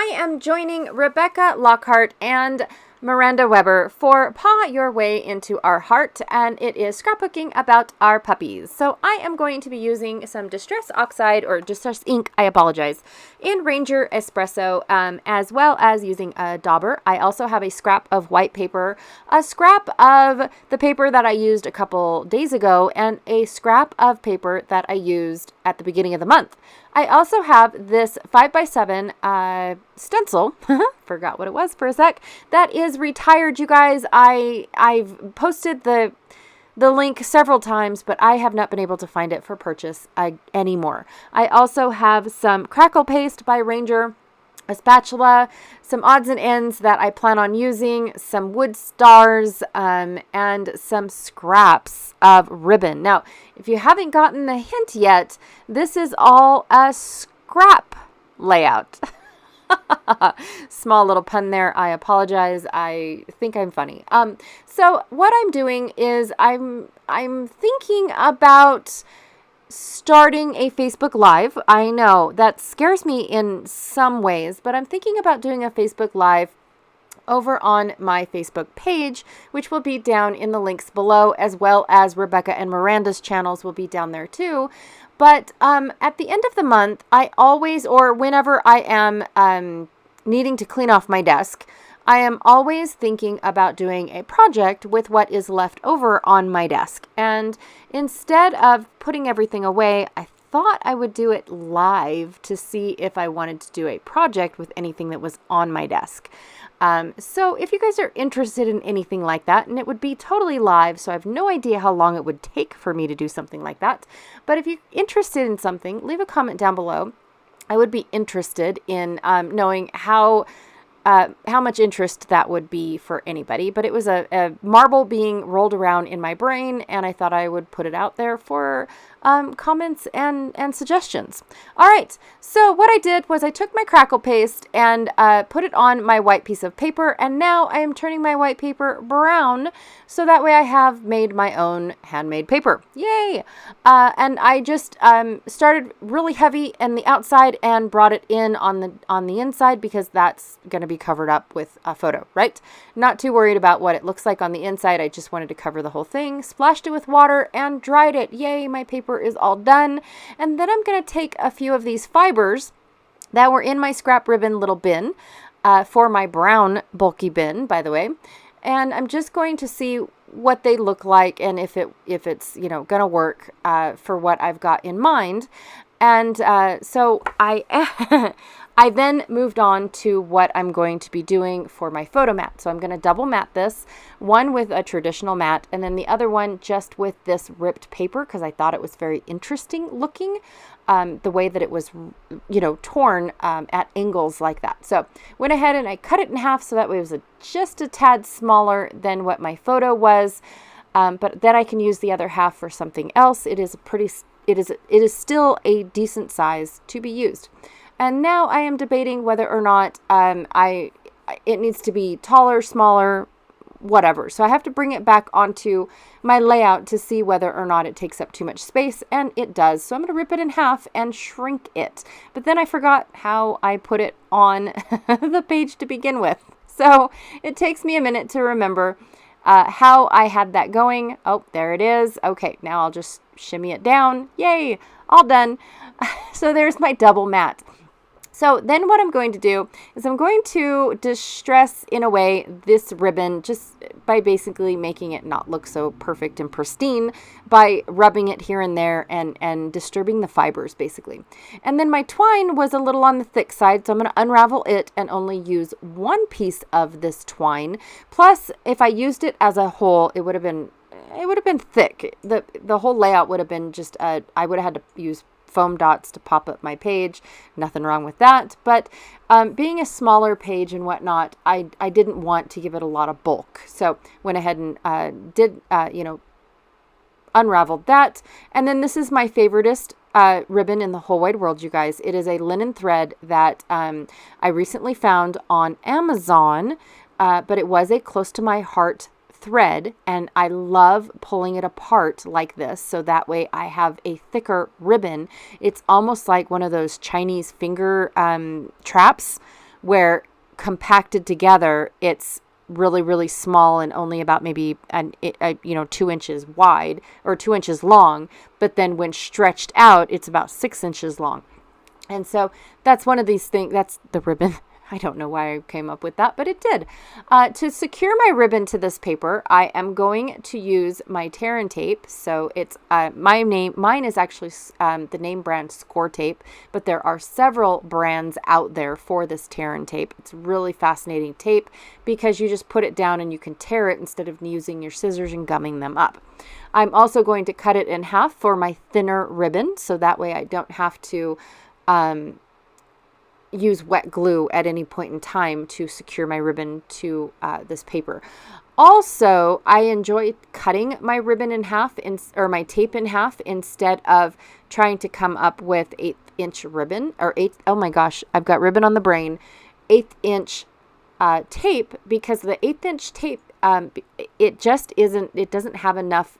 I am joining Rebecca Lockhart and Miranda Weber for Paw Your Way into Our Heart, and it is scrapbooking about our puppies. So I am going to be using some Distress Oxide, or Distress ink, I apologize, in Ranger Espresso, as well as using a dauber. I also have a scrap of white paper, a scrap of the paper that I used a couple days ago, and a scrap of paper that I used at the beginning of the month. I also have this 5x7 stencil, forgot what it was for a sec, that is retired, you guys. I've posted the link several times, but I have not been able to find it for purchase anymore. I also have some crackle paste by Ranger, a spatula, some odds and ends that I plan on using, some wood stars, and some scraps of ribbon. Now, if you haven't gotten the hint yet, this is all a scrap layout. Small little pun there. I apologize. I think I'm funny. So what I'm doing is I'm thinking about starting a Facebook Live. I know that scares me in some ways, but I'm thinking about doing a Facebook Live over on my Facebook page, which will be down in the links below, as well as Rebecca and Miranda's channels will be down there too. But at the end of the month, I always, or whenever I am needing to clean off my desk, I am always thinking about doing a project with what is left over on my desk. And instead of putting everything away, I thought I would do it live to see if I wanted to do a project with anything that was on my desk. So if you guys are interested in anything like that, and it would be totally live, so I have no idea how long it would take for me to do something like that. But if you're interested in something, leave a comment down below. I would be interested in knowing how much interest that would be for anybody. But it was a marble being rolled around in my brain, and I thought I would put it out there for comments and suggestions. All right, so what I did was I took my crackle paste and put it on my white piece of paper, and now I am turning my white paper brown, so that way I have made my own handmade paper. Yay! And I just started really heavy in the outside and brought it in on the inside, because that's going to be covered up with a photo, right? Not too worried about what it looks like on the inside. I just wanted to cover the whole thing, splashed it with water, and dried it. Yay, my paper is all done. And then I'm going to take a few of these fibers that were in my scrap ribbon little bin, for my brown bulky bin, by the way, and I'm just going to see what they look like and if it's gonna work for what I've got in mind. And so I I then moved on to what I'm going to be doing for my photo mat. So I'm going to double mat this, one with a traditional mat, and then the other one just with this ripped paper, because I thought it was very interesting looking, the way that it was, torn at angles like that. So went ahead and I cut it in half, so that way it was just a tad smaller than what my photo was. But then I can use the other half for something else. It is still a decent size to be used. And now I am debating whether or not it needs to be taller, smaller, whatever. So I have to bring it back onto my layout to see whether or not it takes up too much space, and it does. So I'm going to rip it in half and shrink it. But then I forgot how I put it on the page to begin with. So it takes me a minute to remember how I had that going. Oh, there it is. Okay, now I'll just shimmy it down. Yay, all done. So there's my double mat. So then what I'm going to do is I'm going to distress, in a way, this ribbon just by basically making it not look so perfect and pristine by rubbing it here and there and disturbing the fibers, basically. And then my twine was a little on the thick side, so I'm going to unravel it and only use one piece of this twine. Plus, if I used it as a whole, it would have been thick. The whole layout would have been just, I would have had to use foam dots to pop up my page. Nothing wrong with that. But being a smaller page and whatnot, I didn't want to give it a lot of bulk. So went ahead and did unraveled that. And then this is my favoritist ribbon in the whole wide world, you guys. It is a linen thread that I recently found on Amazon, but it was a close to my heart thread, and I love pulling it apart like this, so that way I have a thicker ribbon. It's almost like one of those Chinese finger traps where compacted together, it's really, really small and only about maybe 2 inches wide or 2 inches long. But then when stretched out, it's about 6 inches long. And so that's one of these things. That's the ribbon. I don't know why I came up with that, but it did. To secure my ribbon to this paper, I am going to use my Tear and Tape. So it's mine is actually the name brand Score Tape, but there are several brands out there for this Tear and Tape. It's really fascinating tape because you just put it down and you can tear it instead of using your scissors and gumming them up. I'm also going to cut it in half for my thinner ribbon, so that way I don't have to use wet glue at any point in time to secure my ribbon to this paper. Also, I enjoy cutting my ribbon in half or my tape in half instead of trying to come up with 1/8-inch ribbon or oh my gosh, I've got ribbon on the brain, 1/8-inch tape, because the 1/8-inch tape, it doesn't have enough,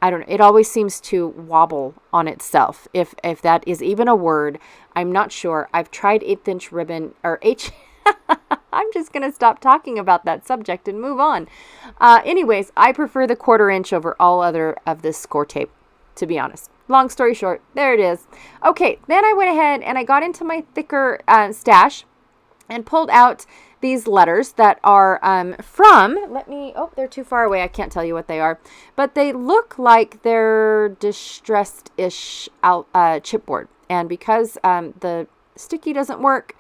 I don't know. It always seems to wobble on itself. If that is even a word, I'm not sure. I've tried 1/8-inch ribbon or I'm just going to stop talking about that subject and move on. Anyways, I prefer the 1/4 inch over all other of this Score Tape, to be honest. Long story short, there it is. Okay, then I went ahead and I got into my thicker stash and pulled out these letters that are they're too far away. I can't tell you what they are, but they look like they're distressed-ish chipboard. And because the sticky doesn't work,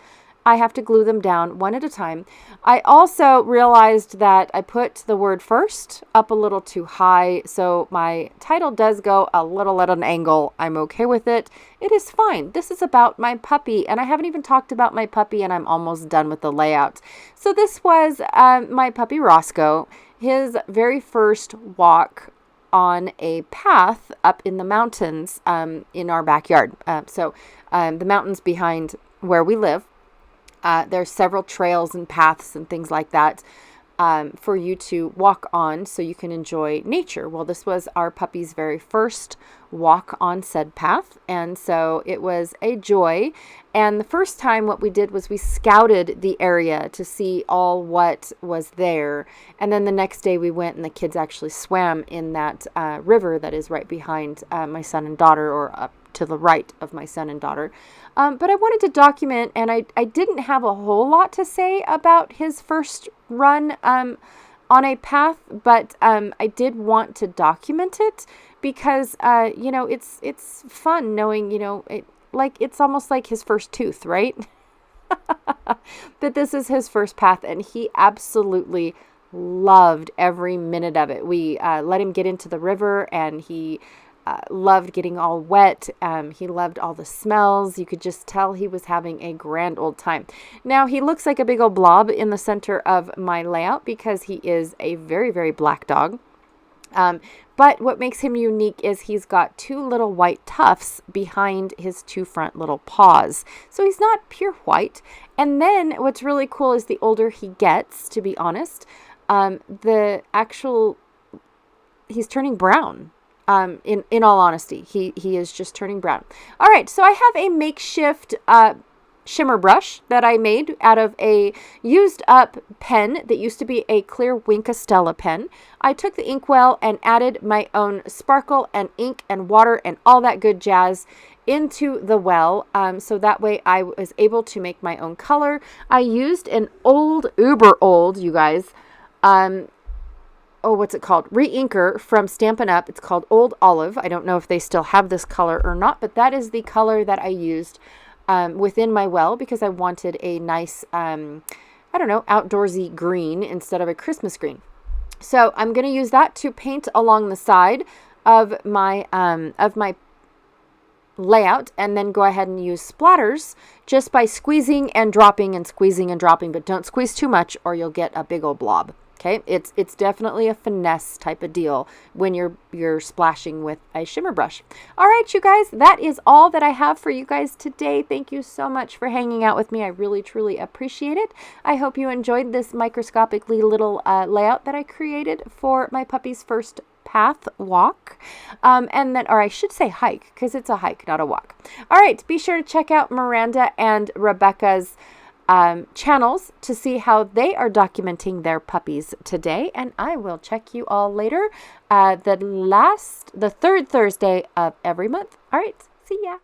I have to glue them down one at a time. I also realized that I put the word first up a little too high, so my title does go a little at an angle. I'm okay with it. It is fine. This is about my puppy, and I haven't even talked about my puppy, and I'm almost done with the layout. So this was my puppy Roscoe, his very first walk on a path up in the mountains in our backyard. The mountains behind where we live. There's several trails and paths and things like that for you to walk on so you can enjoy nature. Well, this was our puppy's very first walk on said path, and so it was a joy. And the first time what we did was we scouted the area to see all what was there, and then the next day we went and the kids actually swam in that river that is right behind my son and daughter, or up to the right of my son and daughter. But I wanted to document, and I didn't have a whole lot to say about his first run on a path, but I did want to document it because, it's fun knowing, it's almost like his first tooth, right? That this is his first path, and he absolutely loved every minute of it. We let him get into the river, and he loved getting all wet. He loved all the smells. You could just tell he was having a grand old time. Now, he looks like a big old blob in the center of my layout because he is a very, very black dog. But what makes him unique is he's got 2 little white tufts behind his 2 front little paws. So he's not pure white. And then what's really cool is the older he gets, to be honest, he's turning brown. In all honesty, he is just turning brown. All right, so I have a makeshift shimmer brush that I made out of a used up pen that used to be a clear Wink Stella pen. I took the inkwell and added my own sparkle and ink and water and all that good jazz into the well, so that way I was able to make my own color. I used an uber old, you guys, what's it called? Re-inker from Stampin' Up. It's called Old Olive. I don't know if they still have this color or not, but that is the color that I used within my well because I wanted a nice, outdoorsy green instead of a Christmas green. So I'm going to use that to paint along the side of my layout, and then go ahead and use splatters just by squeezing and dropping, but don't squeeze too much or you'll get a big old blob. Okay, it's definitely a finesse type of deal when you're splashing with a shimmer brush. All right, you guys, that is all that I have for you guys today. Thank you so much for hanging out with me. I really, truly appreciate it. I hope you enjoyed this microscopically little layout that I created for my puppy's first path walk, or I should say hike, because it's a hike, not a walk. All right, be sure to check out Miranda and Rebecca's channels to see how they are documenting their puppies today. And I will check you all later, the third Thursday of every month. All right, see ya.